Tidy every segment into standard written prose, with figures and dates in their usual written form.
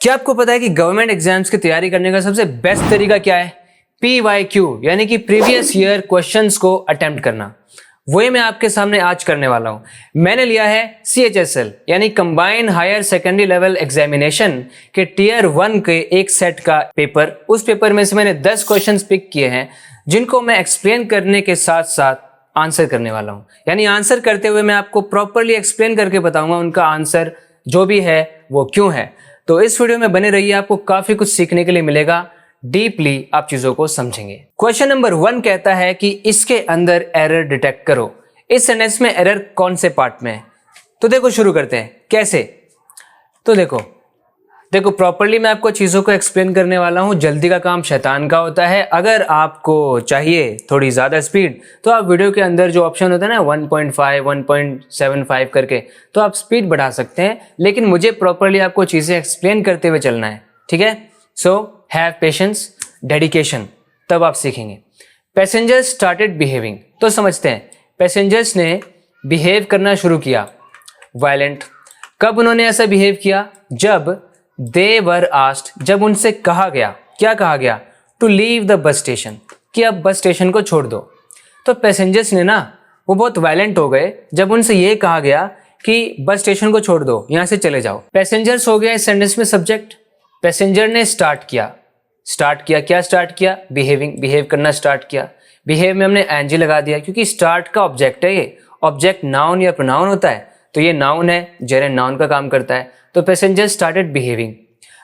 क्या आपको पता है कि गवर्नमेंट एग्जाम्स की तैयारी करने का सबसे बेस्ट तरीका क्या है? PYQ यानी कि प्रीवियस ईयर क्वेश्चंस को अटेम्प्ट करना। वही मैं आपके सामने आज करने वाला हूं। मैंने लिया है CHSL यानी combined higher secondary level examination के टीयर 1 के एक सेट का पेपर। उस पेपर में से मैंने 10 क्वेश्चंस पिक किए हैं जिनको मैं एक्सप्लेन करने के साथ साथ आंसर करने वाला हूं। यानी आंसर करते हुए मैं आपको प्रॉपरली एक्सप्लेन करके बताऊंगा उनका आंसर जो भी है वो क्यों है। तो इस वीडियो में बने रहिए, आपको काफी कुछ सीखने के लिए मिलेगा। डीपली आप चीजों को समझेंगे। क्वेश्चन नंबर 1 कहता है कि इसके अंदर एरर डिटेक्ट करो। इस सेंटेंस में एरर कौन से पार्ट में है? तो देखो शुरू करते हैं। कैसे? तो देखो प्रॉपरली मैं आपको चीजों को एक्सप्लेन करने वाला हूं। जल्दी का काम शैतान का होता है। अगर आपको चाहिए थोड़ी ज्यादा स्पीड तो आप वीडियो के अंदर जो ऑप्शन होता है ना 1.5 1.75 करके, तो आप स्पीड बढ़ा सकते हैं, लेकिन मुझे प्रॉपरली आपको चीजें एक्सप्लेन करते हुए चलना है। ठीक है? सो हैव पेशेंस, डेडिकेशन, तब आप सीखेंगे। पैसेंजर्स स्टार्टेड बिहेविंग, तो समझते हैं पैसेंजर्स ने बिहेव करना शुरू किया वायलेंट। कब उन्होंने ऐसा बिहेव किया? जब दे वर आस्क्ड, जब उनसे कहा गया। क्या कहा गया? To leave the bus station, कि अब बस स्टेशन को छोड़ दो। तो पैसेंजर्स ने ना वो बहुत वायलेंट हो गए जब उनसे ये कहा गया कि बस स्टेशन को छोड़ दो, यहां से चले जाओ। पैसेंजर्स हो गया इस सेंटेंस में सब्जेक्ट। पैसेंजर ने स्टार्ट किया। क्या स्टार्ट किया? बिहेविंग, बिहेव करना स्टार्ट किया। बिहेव में हमने एनजी लगा दिया क्योंकि स्टार्ट का ऑब्जेक्ट है ये। ऑब्जेक्ट नाउन या प्रोनाउन होता है, तो ये नाउन है, जेरेंड नाउन का काम करता है। तो पैसेंजर स्टार्टेड बिहेविंग।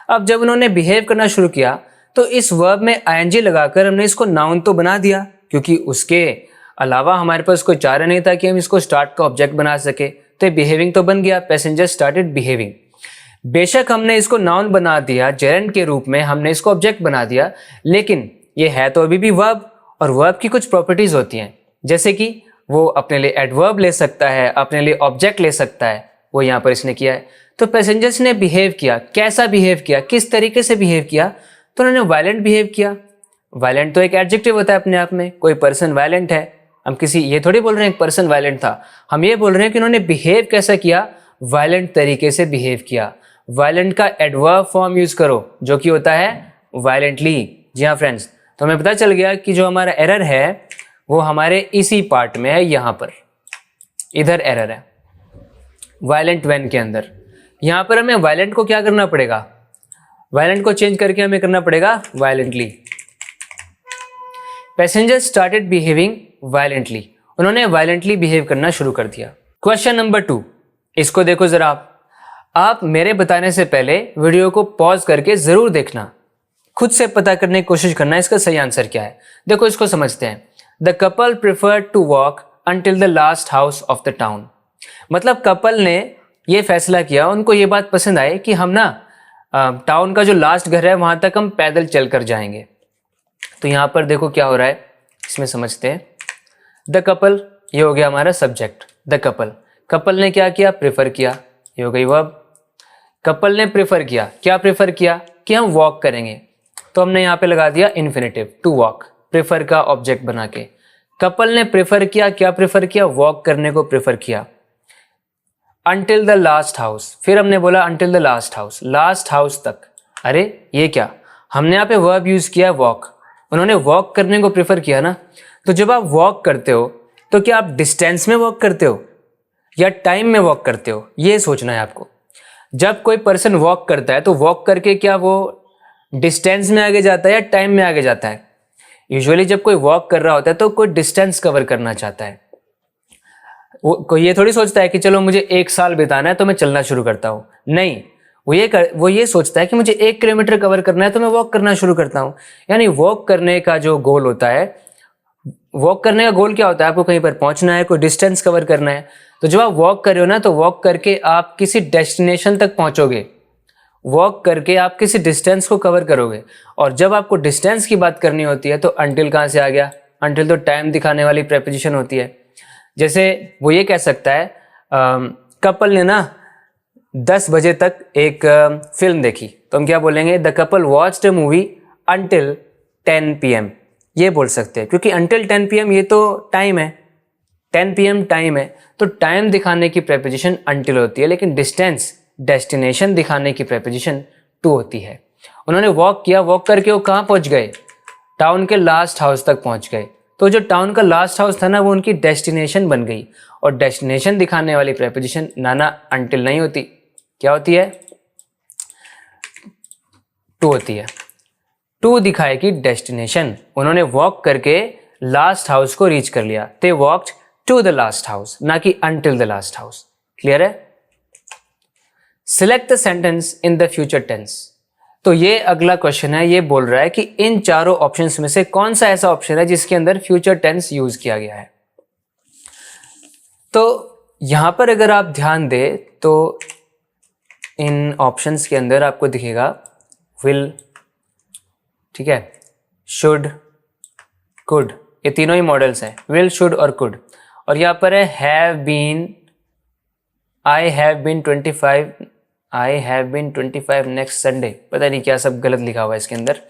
अब जब उन्होंने बिहेव करना शुरू किया तो इस वर्ब में आईएनजी लगाकर हमने इसको नाउन तो बना दिया, क्योंकि उसके अलावा हमारे पास कोई चारा नहीं था कि हम इसको स्टार्ट का ऑब्जेक्ट बना सके। तो बिहेविंग तो बन गया, पैसेंजर स्टार्टेड बिहेविंग। बेशक हमने इसको नाउन बना दिया, जेरेंड के रूप में हमने इसको ऑब्जेक्ट बना दिया, लेकिन ये है तो अभी भी वर्ब, और वर्ब की कुछ प्रॉपर्टीज होती हैं, जैसे कि वो अपने लिए एडवर्ब ले सकता है, अपने लिए ऑब्जेक्ट ले सकता है। वो यहाँ पर इसने किया है। तो पैसेंजर्स ने बिहेव किया। कैसा बिहेव किया? किस तरीके से बिहेव किया? तो उन्होंने वायलेंट बिहेव किया। वायलेंट तो एक एडजेक्टिव होता है अपने आप में। कोई पर्सन वायलेंट है, हम किसी ये थोड़ी बोल रहे हैं एक पर्सन वायलेंट था, हम ये बोल रहे हैं कि उन्होंने बिहेव कैसा किया? वायलेंट तरीके से बिहेव किया। वायलेंट का एडवर्ब फॉर्म यूज करो जो कि होता है वायलेंटली। जी हाँ फ्रेंड्स, तो हमें पता चल गया कि जो हमारा एरर है वो हमारे इसी पार्ट में है। यहाँ पर इधर एरर है वायलेंट व्हेन के अंदर। यहाँ पर हमें वायलेंट को क्या करना पड़ेगा? वायलेंट को चेंज करके हमें करना पड़ेगा violently. Passenger started behaving violently, उन्होंने वायलेंटली बिहेव करना शुरू कर दिया। क्वेश्चन नंबर 2, इसको देखो जरा। आप मेरे बताने से पहले वीडियो को पॉज करके जरूर देखना, खुद से पता करने की कोशिश करना इसका सही आंसर क्या है। देखो इसको समझते हैं। The couple preferred to walk until the last house of the town. मतलब कपल ने ये फैसला किया, उनको ये बात पसंद आई कि हम ना टाउन का जो लास्ट घर है वहां तक हम पैदल चल कर जाएंगे। तो यहां पर देखो क्या हो रहा है, इसमें समझते हैं। द कपल, ये हो गया हमारा सब्जेक्ट। द कपल, कपल ने क्या किया? प्रेफर किया, ये हो गई वर्ब। कपल ने प्रेफर किया। क्या प्रेफर किया? कि हम वॉक करेंगे, तो हमने यहाँ पे लगा दिया इन्फिनेटिव, टू वॉक, प्रेफर का ऑब्जेक्ट बना के। कपल ने प्रेफर किया। क्या प्रेफर किया? वॉक करने को प्रेफर किया। अंटिल द लास्ट हाउस, फिर हमने बोला until the last house, last house तक। अरे ये क्या, हमने यहाँ पे वर्ब यूज किया वॉक, उन्होंने वॉक करने को प्रेफर किया ना। तो जब आप वॉक करते हो तो क्या आप डिस्टेंस में वॉक करते हो या टाइम में वॉक करते हो? ये सोचना है आपको। जब कोई पर्सन वॉक करता है तो वॉक करके क्या वो डिस्टेंस में आगे जाता है या टाइम में आगे जाता है? यूजुअली जब कोई वॉक कर रहा होता है तो कोई डिस्टेंस कवर करना चाहता है। वो कोई ये थोड़ी सोचता है कि चलो मुझे 1 साल बिताना है तो मैं चलना शुरू करता हूँ। नहीं, वो ये सोचता है कि मुझे 1 किलोमीटर कवर करना है तो मैं वॉक करना शुरू करता हूँ। यानी वॉक करने का जो गोल होता है, वॉक करने का गोल क्या होता है? आपको कहीं पर पहुंचना है, कोई डिस्टेंस कवर करना है। तो जब आप वॉक कर रहे हो ना, तो वॉक करके आप किसी डेस्टिनेशन तक पहुंचोगे। वॉक करके आप किसी डिस्टेंस को कवर करोगे। और जब आपको डिस्टेंस की बात करनी होती है तो अंटिल कहाँ से आ गया? अंटिल तो टाइम दिखाने वाली प्रेपोजिशन होती है। जैसे वो ये कह सकता है कपल ने ना 10 बजे तक एक फिल्म देखी, तो हम क्या बोलेंगे? The couple watched a movie until 10 PM। ये बोल सकते हैं, क्योंकि अंटिल 10 PM ये तो टाइम है, 10 PM टाइम है, तो टाइम दिखाने की प्रेपोजिशन अंटिल होती है, लेकिन डिस्टेंस, डेस्टिनेशन दिखाने की प्रेपोजिशन 2 होती है। उन्होंने वॉक किया, वॉक करके वो कहाँ पहुंच गए, टाउन के लास्ट हाउस तक पहुंच गए। तो जो टाउन का लास्ट हाउस था ना, वो उनकी डेस्टिनेशन बन गई। और डेस्टिनेशन दिखाने वाली प्रेपोजिशन नाना अनटिल नहीं होती, क्या होती है, टू होती है। टू दिखाए कि डेस्टिनेशन, उन्होंने वॉक करके लास्ट हाउस को रीच कर लिया। They walked to the last house, ना कि until the last house. Clear है? Select the sentence in the future tense. तो ये अगला क्वेश्चन है, ये बोल रहा है कि इन चारों ऑप्शंस में से कौन सा ऐसा ऑप्शन है जिसके अंदर फ्यूचर टेंस यूज किया गया है। तो यहां पर अगर आप ध्यान दें तो इन ऑप्शंस के अंदर आपको दिखेगा विल, ठीक है, शुड, कुड, ये तीनों ही मॉडल्स हैं, विल, शुड और कुड। और यहां पर है have been, I have been 25 next Sunday, पता नहीं क्या सब गलत लिखा हुआ है इसके अंदर।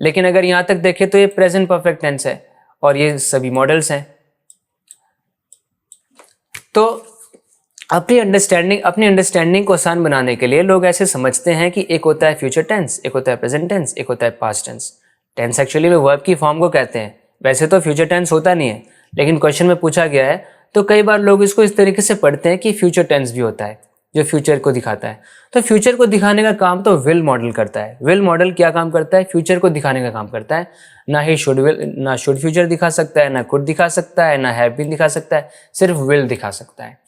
लेकिन अगर यहां तक देखें तो ये प्रेजेंट परफेक्ट टेंस है और ये सभी मॉडल्स हैं। तो अपनी अंडरस्टैंडिंग को आसान बनाने के लिए लोग ऐसे समझते हैं कि एक होता है फ्यूचर टेंस, एक होता है प्रेजेंट टेंस, एक होता है पास्ट टेंस। टेंस एक्चुअली में वर्ब की फॉर्म को कहते हैं, वैसे तो फ्यूचर टेंस होता नहीं है, लेकिन क्वेश्चन में पूछा गया है तो कई बार लोग इसको इस तरीके से पढ़ते हैं कि फ्यूचर टेंस भी होता है जो फ्यूचर को दिखाता है। तो फ्यूचर को दिखाने का काम तो विल मॉडल करता है। विल मॉडल क्या काम करता है, फ्यूचर को दिखाने का काम करता है। ना ही शुड फ्यूचर दिखा सकता है, ना कुड दिखा सकता है, ना हैव बीन दिखा सकता है, सिर्फ विल दिखा सकता है।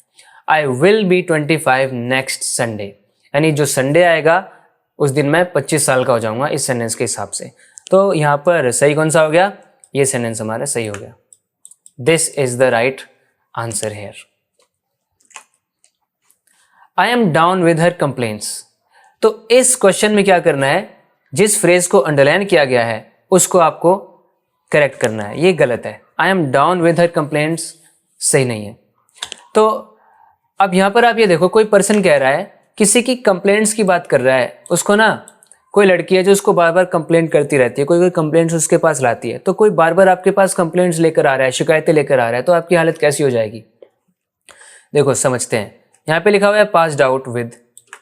I will be 25 next Sunday, यानी जो संडे आएगा उस दिन मैं 25 साल का हो जाऊंगा इस सेंटेंस के हिसाब से। तो यहाँ पर सही कौन सा हो गया, ये सेंटेंस हमारा सही हो गया। This is the right answer here. I am down with her complaints. तो इस क्वेश्चन में क्या करना है, जिस फ्रेज को अंडरलाइन किया गया है उसको आपको करेक्ट करना है। ये गलत है, I am down with her complaints सही नहीं है। तो अब यहां पर आप ये देखो, कोई पर्सन कह रहा है, किसी की कंप्लेंट्स की बात कर रहा है, उसको ना कोई लड़की है जो उसको बार बार कंप्लेंट करती रहती है, कोई कंप्लेंट्स उसके पास लाती है, तो कोई बार बार आपके पास कंप्लेंट्स लेकर आ रहा है, शिकायतें लेकर आ रहा है, तो आपकी हालत कैसी हो जाएगी। देखो समझते हैं, यहाँ पे लिखा हुआ है passed out with.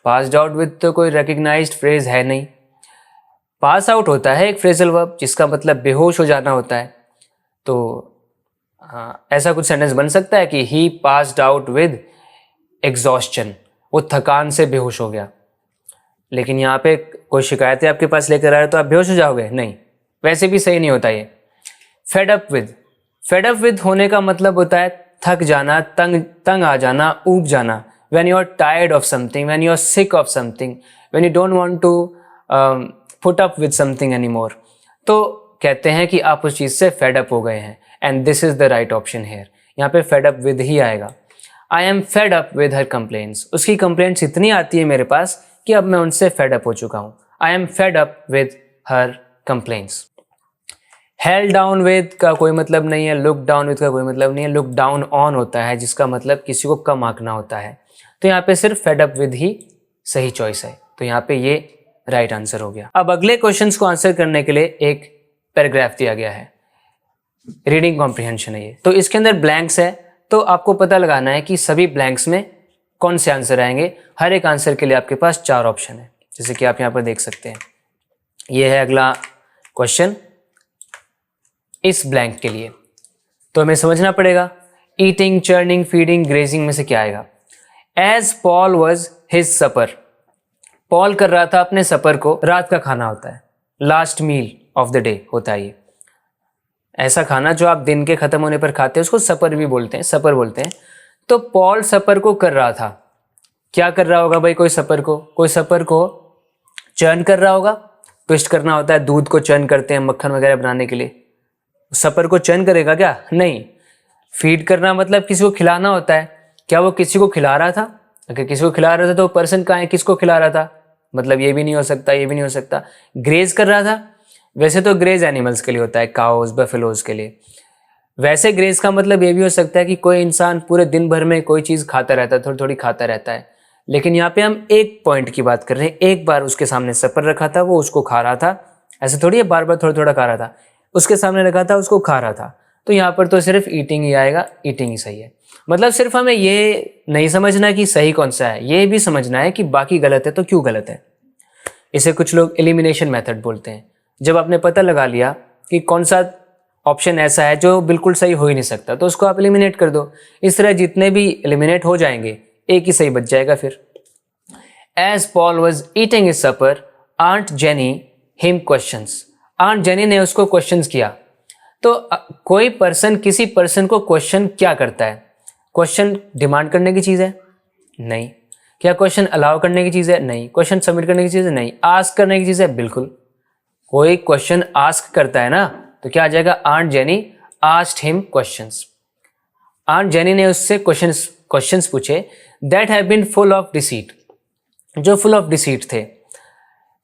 Passed out with तो कोई रिकग्नाइज्ड फ्रेज है नहीं। पास आउट होता है एक फ्रेजल वर्ब जिसका मतलब बेहोश हो जाना होता है। तो ऐसा कुछ सेंटेंस बन सकता है कि ही पास्ड आउट विद एग्जॉस्शन, वो थकान से बेहोश हो गया। लेकिन यहाँ पे कोई शिकायतें आपके पास लेकर आ रहे तो आप बेहोश हो जाओगे, नहीं, वैसे भी सही नहीं होता ये। Fed up with, fed up with होने का मतलब होता है थक जाना, तंग आ जाना, ऊब जाना। when you are tired of something, when you are sick of something, when you don't want to put up with something anymore, तो कहते हैं कि आप उस चीज़ से फेड अप हो गए हैं। And this is the right option here, यहाँ पे फेड अप विद ही आएगा। I am fed up with her complaints, उसकी कंप्लेंट्स इतनी आती है मेरे पास कि अब मैं उनसे फेड अप हो चुका हूँ। I am fed up with her complaints. Held down with का कोई मतलब नहीं है, लुक डाउन विद का कोई मतलब नहीं है। लुक डाउन ऑन होता है जिसका मतलब किसी को कम आंकना होता है। तो यहाँ पे सिर्फ फेड अप विद ही सही चॉइस है, तो यहाँ पे ये राइट आंसर हो गया। अब अगले क्वेश्चंस को आंसर करने के लिए एक पैराग्राफ दिया गया है, रीडिंग कॉम्प्रिहेंशन है ये। तो इसके अंदर ब्लैंक्स है, तो आपको पता लगाना है कि सभी ब्लैंक्स में कौन से आंसर आएंगे। हर एक आंसर के लिए आपके पास 4 ऑप्शन है, जैसे कि आप यहाँ पर देख सकते हैं। ये है अगला क्वेश्चन इस ब्लैंक के लिए, तो हमें समझना पड़ेगा ईटिंग, चर्निंग, फीडिंग, ग्रेजिंग में से क्या आएगा। As Paul was his supper, Paul कर रहा था अपने सपर को, रात का खाना होता है, last meal of the day होता है ये। ऐसा खाना जो आप दिन के खत्म होने पर खाते हैं उसको सपर भी बोलते हैं, सपर बोलते हैं। तो पॉल सपर को कर रहा था, क्या कर रहा होगा भाई, कोई सपर को चर्न कर रहा होगा। ट्विस्ट करना होता है, दूध को चर्न करते हैं मक्खन वगैरह बनाने के लिए। सपर को चर्न करेगा क्या, नहीं। फीड करना मतलब किसी को खिलाना होता है, क्या वो किसी को खिला रहा था। अगर किसी को खिला रहा था तो पर्सन कहाँ है, किसको खिला रहा था, मतलब ये भी नहीं हो सकता, ये भी नहीं हो सकता। ग्रेज कर रहा था, वैसे तो ग्रेज एनिमल्स के लिए होता है, काउज, बफेलोज के लिए। वैसे ग्रेज का मतलब ये भी हो सकता है कि कोई इंसान पूरे दिन भर में कोई चीज़ खाता रहता है, थोड़ी थोड़ी खाता रहता है। लेकिन यहाँ पे हम एक पॉइंट की बात कर रहे हैं, एक बार उसके सामने सपर रखा था, वो उसको खा रहा था। ऐसे थोड़ी है बार बार थोड़ा थोड़ा खा रहा था, उसके सामने रखा था, उसको खा रहा था। तो यहाँ पर तो सिर्फ ईटिंग ही आएगा, ईटिंग ही सही है। मतलब सिर्फ हमें ये नहीं समझना कि सही कौन सा है, ये भी समझना है कि बाकी गलत है तो क्यों गलत है। इसे कुछ लोग एलिमिनेशन मेथड बोलते हैं। जब आपने पता लगा लिया कि कौन सा ऑप्शन ऐसा है जो बिल्कुल सही हो ही नहीं सकता, तो उसको आप एलिमिनेट कर दो। इस तरह जितने भी एलिमिनेट हो जाएंगे, एक ही सही बच जाएगा फिर। As Paul was eating his supper, aunt Jenny him questions. Aunt Jenny ने उसको क्वेश्चंस किया। तो कोई पर्सन किसी पर्सन को क्वेश्चन क्या करता है? क्वेश्चन डिमांड करने की चीज़ है? नहीं। क्या क्वेश्चन अलाउ करने की चीज़ है? नहीं। क्वेश्चन सबमिट करने की चीज़ है? नहीं। आस्क करने की चीज़ है? बिल्कुल। कोई क्वेश्चन आस्क करता है ना, तो क्या आ जाएगा? Aunt Jenny asked him questions. Aunt Jenny ने उससे क्वेश्चंस पूछे that have been full of deceit, जो फुल ऑफ डिसीट थे,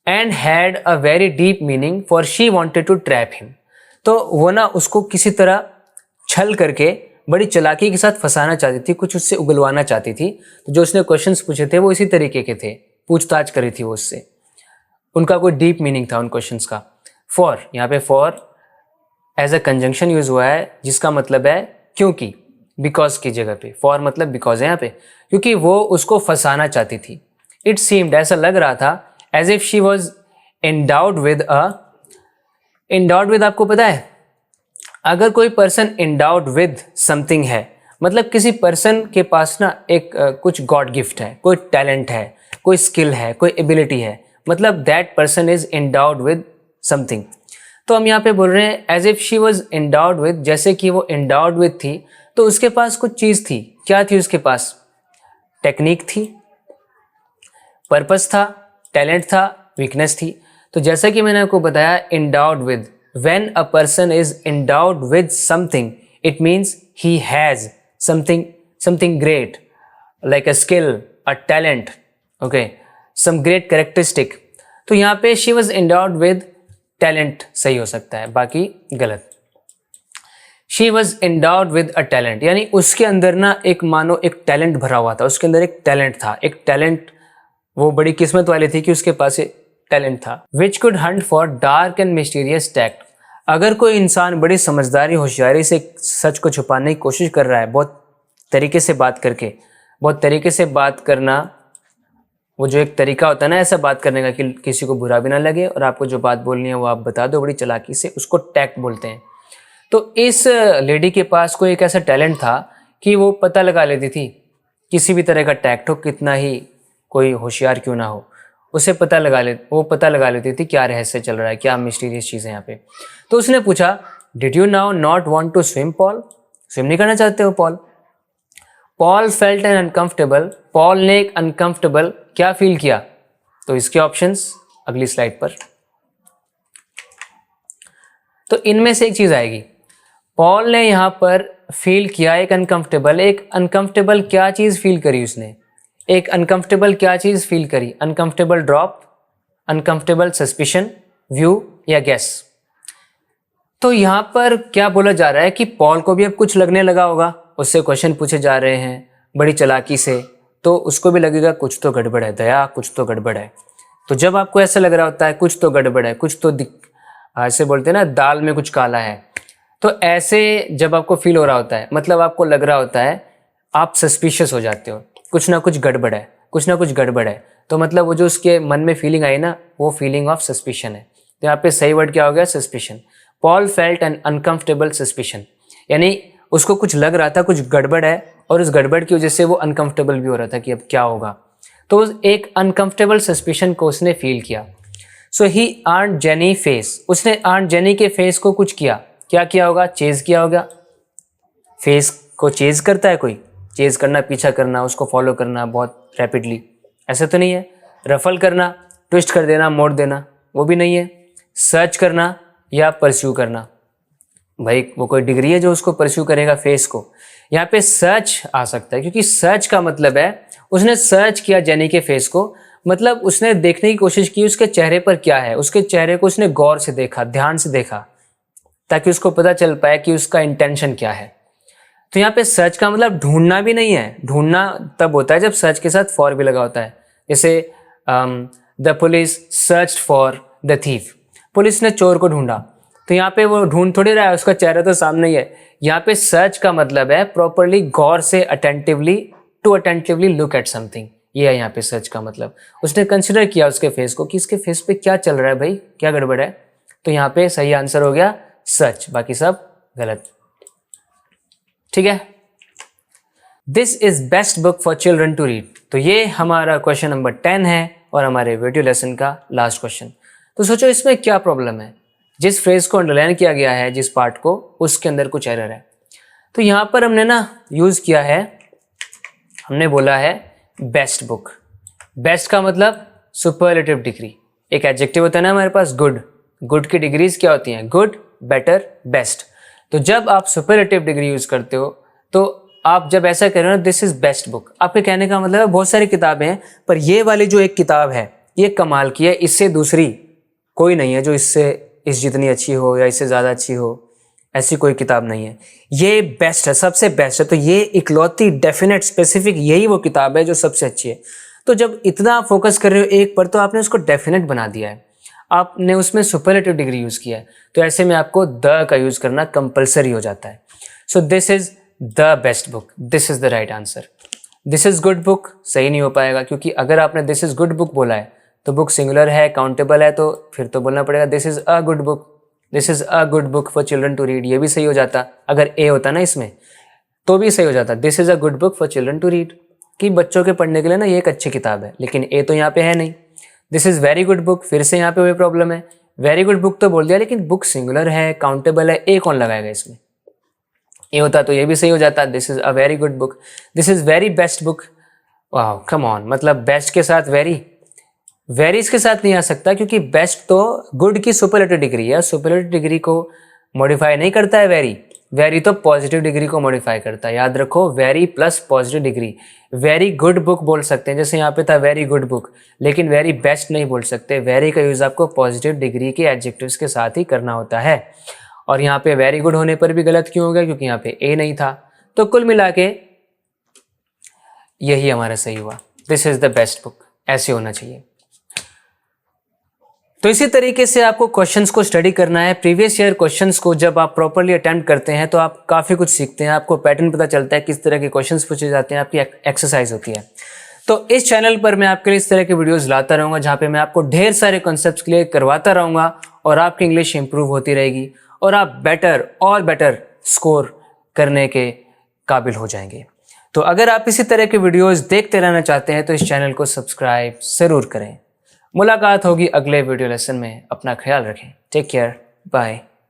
and had a very deep meaning for she wanted to trap him. तो वो ना उसको किसी तरह छल करके बड़ी चालाकी के साथ फंसाना चाहती थी, कुछ उससे उगलवाना चाहती थी। तो जो उसने क्वेश्चंस पूछे थे वो इसी तरीके के थे, पूछताछ करी थी वो उससे। उनका कोई डीप मीनिंग था उन क्वेश्चंस का। फॉर, यहाँ पे for as a conjunction use हुआ है, जिसका मतलब है क्योंकि, बिकॉज की जगह पे फॉर मतलब बिकॉज है यहाँ पे, क्योंकि वो उसको फंसाना चाहती थी। इट सीम्ड, ऐसा लग रहा था, as if she was endowed with endowed with, आपको पता है अगर कोई पर्सन एंडाउड विद समथिंग है, मतलब किसी पर्सन के पास ना एक कुछ गॉड गिफ्ट है, कोई टैलेंट है, कोई स्किल है, कोई एबिलिटी है, मतलब that person is endowed with something. तो हम यहाँ पे बोल रहे हैं as if she was endowed with, जैसे कि वो एंडाउड विद थी, तो उसके पास कुछ चीज़ थी। क्या थी उसके पास? टेक्निक थी, पर्पस था, टैलेंट था, वीकनेस थी। तो जैसा कि मैंने आपको बताया, endowed with, when a person is endowed with something, it means he has something great, like a skill, a talent, okay, some great characteristic. तो यहाँ पे she was endowed with talent सही हो सकता है, बाकी गलत। She was endowed with a talent, यानी उसके अंदर ना एक मानो एक टैलेंट भरा हुआ था, उसके अंदर एक टैलेंट था, एक टैलेंट, वो बड़ी किस्मत वाली थी कि उसके पास टैलेंट था। Which could Hunt for dark and mysterious tact, अगर कोई इंसान बड़ी समझदारी होशियारी से सच को छुपाने की कोशिश कर रहा है, बहुत तरीके से बात करके, बहुत तरीके से बात करना, वो जो एक तरीका होता है ना ऐसा बात करने का कि किसी को बुरा भी ना लगे और आपको जो बात बोलनी है वो आप बता दो बड़ी चालाकी से, उसको टैक्ट बोलते हैं। तो इस लेडी के पास कोई एक ऐसा टैलेंट था कि वो पता लगा लेती थी किसी भी तरह का टैक्ट हो, कितना ही कोई होशियार क्यों ना हो, उसे वो पता लगा लेती थी क्या रहस्य चल रहा है, क्या मिस्टीरियस चीज़ है यहाँ पे। तो उसने पूछा did you now not want to swim Paul, swim नहीं करना चाहते हो Paul? Paul felt an uncomfortable, Paul ने एक अनकंफर्टेबल क्या फील किया? तो इसके ऑप्शंस अगली स्लाइड पर। तो इनमें से एक चीज आएगी। पॉल ने यहां पर फील किया एक अनकंफर्टेबल क्या चीज फील करी उसने? एक अनकंफर्टेबल क्या चीज फील करी? Uncomfortable drop, uncomfortable suspicion, view या गेस? तो यहां पर क्या बोला जा रहा है कि पॉल को भी अब कुछ लगने लगा होगा, उससे क्वेश्चन पूछे जा रहे हैं बड़ी चालाकी से, तो उसको भी लगेगा कुछ तो गड़बड़ है, दया कुछ तो गड़बड़ है। तो जब आपको ऐसा लग रहा होता है कुछ तो गड़बड़ है, कुछ तो ऐसे बोलते हैं ना दाल में कुछ काला है, तो ऐसे जब आपको फील हो रहा होता है, मतलब आपको लग रहा होता है, आप सस्पिशियस हो जाते हो, कुछ ना कुछ गड़बड़ है, कुछ ना कुछ गड़बड़ है, तो मतलब वो जो उसके मन में फीलिंग आई ना, वो फीलिंग ऑफ सस्पिशन है। तो यहाँ पे सही वर्ड क्या हो गया? Suspicion. Paul felt an uncomfortable suspicion, यानी उसको कुछ लग रहा था, कुछ गड़बड़ है, और उस गड़बड़ की वजह से वो अनकंफर्टेबल भी हो रहा था कि अब क्या होगा। तो एक अनकंफर्टेबल सस्पिशन को उसने फील किया। सो ही आंट जेनी फेस, उसने आंट जेनी के फेस को कुछ किया। क्या किया होगा? चेज किया होगा। फेस को चेज करता है कोई? चेज करना, पीछा करना, उसको फॉलो करना बहुत रैपिडली, ऐसा तो नहीं है। रफल करना, ट्विस्ट कर देना, मोड़ देना, वो भी नहीं है। सर्च करना या परस्यू करना, भाई वो कोई डिग्री है जो उसको परस्यू करेगा फेस को? यहाँ पे सर्च आ सकता है, क्योंकि सर्च का मतलब है उसने सर्च किया जेनी के फेस को, मतलब उसने देखने की कोशिश की उसके चेहरे पर क्या है, उसके चेहरे को उसने गौर से देखा, ध्यान से देखा, ताकि उसको पता चल पाए कि उसका इंटेंशन क्या है। तो यहाँ पे सर्च का मतलब ढूंढना भी नहीं है। ढूंढना तब होता है जब सर्च के साथ फॉर भी लगा होता है। जैसे the police search for the thief, police ने चोर को ढूंढा, तो यहाँ पे वो ढूंढ थोड़ी रहा है, उसका चेहरा तो सामने ही है। यहाँ पे सर्च का मतलब है प्रॉपरली, गौर से, attentively, to attentively look at something, ये है यहाँ पे सर्च का मतलब। उसने कंसिडर किया उसके फेस को कि इसके फेस पे क्या चल रहा है भाई, क्या गड़बड़ है, तो यहाँ पे सही आंसर हो गया सर्च, बाकी सब गलत। ठीक है, this is best book for children to read. तो ये हमारा क्वेश्चन नंबर 10 है और हमारे वीडियो लेसन का लास्ट क्वेश्चन। तो सोचो इसमें क्या प्रॉब्लम है, जिस फ्रेज को अंडरलाइन किया गया है, जिस पार्ट को, उसके अंदर कुछ एरर है। तो यहाँ पर हमने ना यूज किया है, हमने बोला है बेस्ट बुक। बेस्ट का मतलब सुपरलेटिव डिग्री। एक एडजेक्टिव होता है ना हमारे पास गुड, गुड की डिग्रीज क्या होती हैं, गुड, बेटर, बेस्ट। तो जब आप सुपरलेटिव डिग्री यूज करते हो, तो आप जब ऐसा कह रहे हो ना दिस इज बेस्ट बुक, आपके कहने का मतलब है बहुत सारी किताबें हैं पर ये वाली जो एक किताब है ये कमाल की है, इससे दूसरी कोई नहीं है जो इस जितनी अच्छी हो या इससे ज़्यादा अच्छी हो, ऐसी कोई किताब नहीं है, ये बेस्ट है, सबसे बेस्ट है। तो ये इकलौती डेफिनेट स्पेसिफिक यही वो किताब है जो सबसे अच्छी है। तो जब इतना फोकस कर रहे हो एक पर, तो आपने उसको डेफिनेट बना दिया है, आपने उसमें सुपरलेटिव डिग्री यूज़ किया है, तो ऐसे में आपको द का यूज़ करना कंपलसरी हो जाता है। So this is the best book, this is the right answer. This is good book सही नहीं हो पाएगा, क्योंकि अगर आपने दिस इज गुड बुक बोला है तो बुक सिंगुलर है, काउंटेबल है, तो फिर तो बोलना पड़ेगा this is a good book, this is a good book for children to read. ये भी सही हो जाता, अगर ए होता ना इसमें तो भी सही हो जाता, this is a good book for children to read, कि बच्चों के पढ़ने के लिए ना ये एक अच्छी किताब है, लेकिन ए तो यहाँ पे है नहीं। This is very good book, फिर से यहाँ पे वही प्रॉब्लम है, वेरी गुड बुक तो बोल दिया लेकिन बुक सिंगुलर है, काउंटेबल है, ए कौन लगाएगा इसमें, ये होता तो ये भी सही हो जाता, this is a very good book. This is very best book, वाह कम ऑन, मतलब बेस्ट के साथ वेरी इसके साथ नहीं आ सकता, क्योंकि बेस्ट तो गुड की सुपरलेटिव डिग्री है, सुपरलेटिव डिग्री को मॉडिफाई नहीं करता है वेरी तो पॉजिटिव डिग्री को मॉडिफाई करता है। याद रखो, very plus positive degree, very good book बोल सकते हैं, जैसे यहाँ पे था वेरी गुड बुक, लेकिन वेरी बेस्ट नहीं बोल सकते। वेरी का यूज आपको पॉजिटिव डिग्री के एडजेक्टिव्स के साथ ही करना होता है, और यहाँ पे वेरी गुड होने पर भी गलत क्यों हो गया, क्योंकि यहाँ पे ए नहीं था। तो कुल मिला के यही हमारा सही हुआ, this is the best book, ऐसे होना चाहिए। तो इसी तरीके से आपको क्वेश्चंस को स्टडी करना है। प्रीवियस ईयर क्वेश्चंस को जब आप प्रॉपर्ली अटेम्प्ट करते हैं तो आप काफ़ी कुछ सीखते हैं, आपको पैटर्न पता चलता है, किस तरह के क्वेश्चंस पूछे जाते हैं, आपकी एक्सरसाइज होती है। तो इस चैनल पर मैं आपके लिए इस तरह के वीडियोस लाता रहूँगा, जहाँ पे मैं आपको ढेर सारे कॉन्सेप्ट्स क्लियर करवाता रहूँगा और आपकी इंग्लिश इंप्रूव होती रहेगी और आप बेटर और बेटर स्कोर करने के काबिल हो जाएंगे। तो अगर आप इसी तरह के वीडियोज़ देखते रहना चाहते हैं तो इस चैनल को सब्सक्राइब ज़रूर करें। मुलाकात होगी अगले वीडियो लेसन में, अपना ख्याल रखें, टेक केयर, बाय।